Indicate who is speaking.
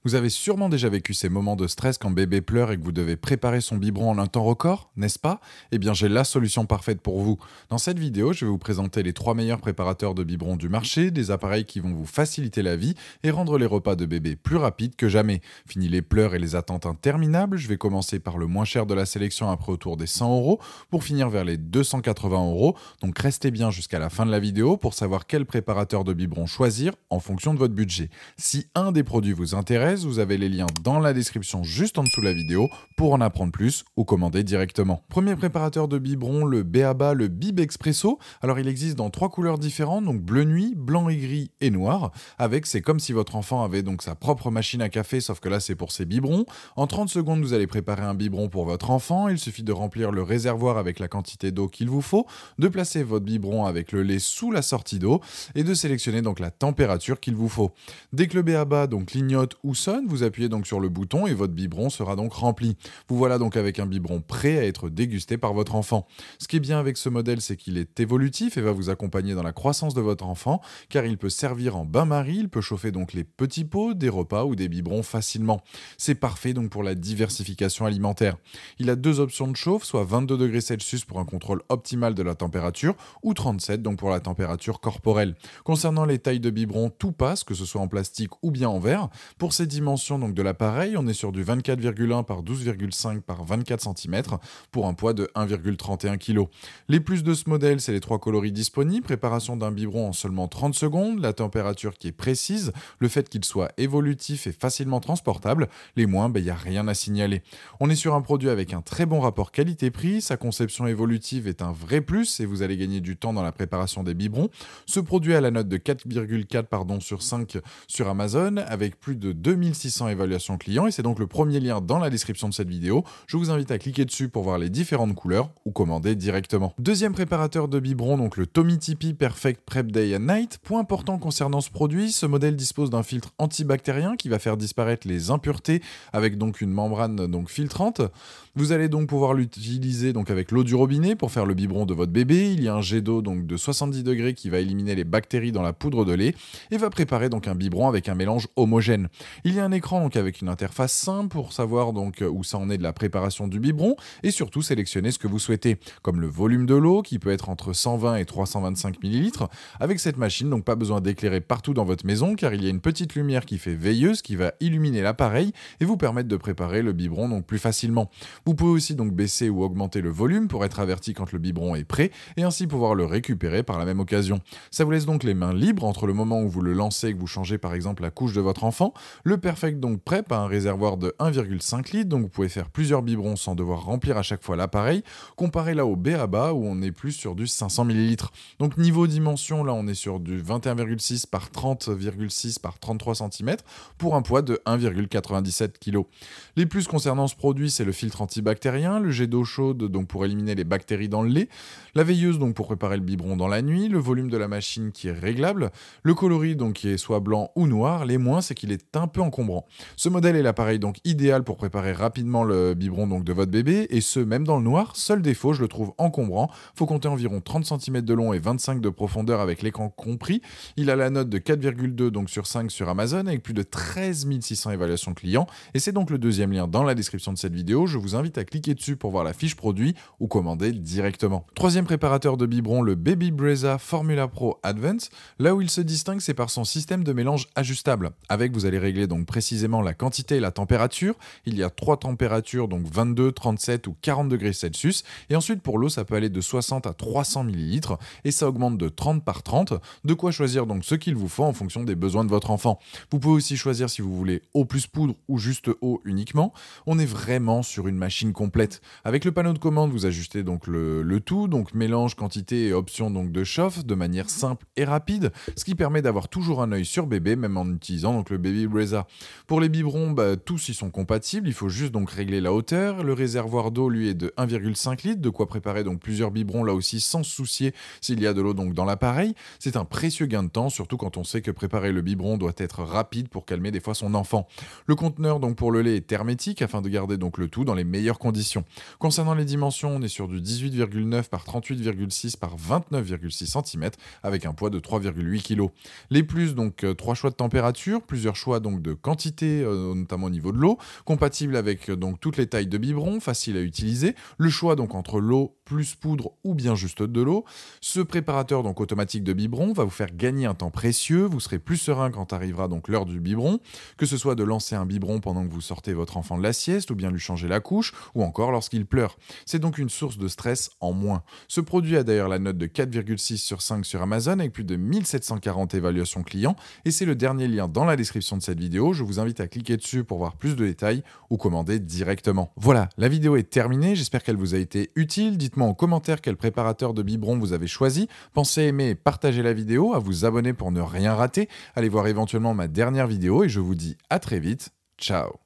Speaker 1: Vous avez sûrement déjà vécu ces moments de stress quand bébé pleure et que vous devez préparer son biberon en un temps record, n'est-ce pas? Eh bien, j'ai la solution parfaite pour vous. Dans cette vidéo, je vais vous présenter les 3 meilleurs préparateurs de biberons du marché, des appareils qui vont vous faciliter la vie et rendre les repas de bébé plus rapides que jamais. Fini les pleurs et les attentes interminables, je vais commencer par le moins cher de la sélection après autour des 100 € pour finir vers les 280 €. Donc restez bien jusqu'à la fin de la vidéo pour savoir quel préparateur de biberon choisir en fonction de votre budget. Si un des produits vous intéresse, vous avez les liens dans la description juste en dessous de la vidéo pour en apprendre plus ou commander directement. Premier préparateur de biberon, le B.A.B.A, le Bib Expresso. Alors il existe dans 3 couleurs différentes, donc bleu nuit, blanc et gris et noir. Avec, c'est comme si votre enfant avait donc sa propre machine à café, sauf que là c'est pour ses biberons. En 30 secondes, vous allez préparer un biberon pour votre enfant. Il suffit de remplir le réservoir avec la quantité d'eau qu'il vous faut, de placer votre biberon avec le lait sous la sortie d'eau et de sélectionner donc la température qu'il vous faut. Dès que le B.A.B.A donc clignote ou sonne, vous appuyez donc sur le bouton et votre biberon sera donc rempli. Vous voilà donc avec un biberon prêt à être dégusté par votre enfant. Ce qui est bien avec ce modèle, c'est qu'il est évolutif et va vous accompagner dans la croissance de votre enfant, car il peut servir en bain-marie, il peut chauffer donc les petits pots, des repas ou des biberons facilement. C'est parfait donc pour la diversification alimentaire. Il a 2 options de chauffe, soit 22 degrés Celsius pour un contrôle optimal de la température, ou 37 donc pour la température corporelle. Concernant les tailles de biberon, tout passe, que ce soit en plastique ou bien en verre. Pour ces dimensions donc de l'appareil, on est sur du 24,1 par 12,5 par 24 cm pour un poids de 1,31 kg. Les plus de ce modèle, c'est les 3 coloris disponibles, préparation d'un biberon en seulement 30 secondes, la température qui est précise, le fait qu'il soit évolutif et facilement transportable. Les moins, il n'y a rien à signaler. On est sur un produit avec un très bon rapport qualité-prix, sa conception évolutive est un vrai plus et vous allez gagner du temps dans la préparation des biberons. Ce produit a la note de 4,4 sur 5 sur Amazon avec plus de 2600 évaluations clients et c'est donc le premier lien dans la description de cette vidéo. Je vous invite à cliquer dessus pour voir les différentes couleurs ou commander directement. Deuxième préparateur de biberon, donc le Tommee Tippee Perfect Prep Day and Night. Point important concernant ce produit, ce modèle dispose d'un filtre antibactérien qui va faire disparaître les impuretés avec donc une membrane donc filtrante. Vous allez donc pouvoir l'utiliser donc avec l'eau du robinet pour faire le biberon de votre bébé. Il y a un jet d'eau donc de 70 degrés qui va éliminer les bactéries dans la poudre de lait et va préparer donc un biberon avec un mélange homogène. Il y a un écran donc avec une interface simple pour savoir donc où ça en est de la préparation du biberon et surtout sélectionner ce que vous souhaitez, comme le volume de l'eau qui peut être entre 120 et 325 ml. Avec cette machine, donc pas besoin d'éclairer partout dans votre maison car il y a une petite lumière qui fait veilleuse qui va illuminer l'appareil et vous permettre de préparer le biberon donc plus facilement. Vous pouvez aussi donc baisser ou augmenter le volume pour être averti quand le biberon est prêt et ainsi pouvoir le récupérer par la même occasion. Ça vous laisse donc les mains libres entre le moment où vous le lancez et que vous changez par exemple la couche de votre enfant. Le Perfect donc Prep a un réservoir de 1,5 litres, donc vous pouvez faire plusieurs biberons sans devoir remplir à chaque fois l'appareil, comparé là au B.A.B.A où on est plus sur du 500 ml. Donc niveau dimension, là on est sur du 21,6 par 30,6 par 33 cm pour un poids de 1,97 kg. Les plus concernant ce produit, c'est le filtre antibactérien, le jet d'eau chaude donc pour éliminer les bactéries dans le lait, la veilleuse donc pour préparer le biberon dans la nuit, le volume de la machine qui est réglable, le coloris donc qui est soit blanc ou noir. Les moins, c'est qu'il est un peu encombrant. Ce modèle est l'appareil donc idéal pour préparer rapidement le biberon donc de votre bébé et ce même dans le noir. Seul défaut, je le trouve encombrant. Faut compter environ 30 cm de long et 25 de profondeur avec l'écran compris. Il a la note de 4,2 donc sur 5 sur Amazon avec plus de 13 600 évaluations clients et c'est donc le deuxième lien dans la description de cette vidéo. Je vous invite à cliquer dessus pour voir la fiche produit ou commander directement. Troisième préparateur de biberon, le Baby Brezza Formula Pro Advance. Là où il se distingue, c'est par son système de mélange ajustable. Avec, vous allez régler donc précisément la quantité et la température. Il y a 3 températures, donc 22, 37 ou 40 degrés Celsius. Et ensuite, pour l'eau, ça peut aller de 60 à 300 ml et ça augmente de 30 par 30. De quoi choisir donc ce qu'il vous faut en fonction des besoins de votre enfant. Vous pouvez aussi choisir si vous voulez eau plus poudre ou juste eau uniquement. On est vraiment sur une machine complète. Avec le panneau de commande, vous ajustez donc le tout, donc mélange, quantité et option donc de chauffe de manière simple et rapide, ce qui permet d'avoir toujours un œil sur bébé, même en utilisant donc le Baby Brezza. Pour les biberons, tous y sont compatibles, il faut juste donc régler la hauteur. Le réservoir d'eau, lui, est de 1,5 litres, de quoi préparer donc plusieurs biberons là aussi sans se soucier s'il y a de l'eau donc dans l'appareil. C'est un précieux gain de temps, surtout quand on sait que préparer le biberon doit être rapide pour calmer des fois son enfant. Le conteneur donc pour le lait est hermétique afin de garder donc le tout dans les meilleures conditions. Concernant les dimensions, on est sur du 18,9 par 38,6 par 29,6 cm avec un poids de 3,8 kg. Les plus, donc 3 choix de température, plusieurs choix donc de de quantité, notamment au niveau de l'eau, compatible avec donc toutes les tailles de biberon, facile à utiliser, le choix donc entre l'eau plus poudre ou bien juste de l'eau. Ce préparateur donc automatique de biberon va vous faire gagner un temps précieux, vous serez plus serein quand arrivera donc l'heure du biberon, que ce soit de lancer un biberon pendant que vous sortez votre enfant de la sieste ou bien lui changer la couche ou encore lorsqu'il pleure. C'est donc une source de stress en moins. Ce produit a d'ailleurs la note de 4,6 sur 5 sur Amazon avec plus de 1740 évaluations clients et c'est le dernier lien dans la description de cette vidéo. Je vous invite à cliquer dessus pour voir plus de détails ou commander directement. Voilà, la vidéo est terminée, j'espère qu'elle vous a été utile. Dites-moi en commentaire quel préparateur de biberon vous avez choisi. Pensez à aimer et partager la vidéo, à vous abonner pour ne rien rater. Allez voir éventuellement ma dernière vidéo et je vous dis à très vite. Ciao.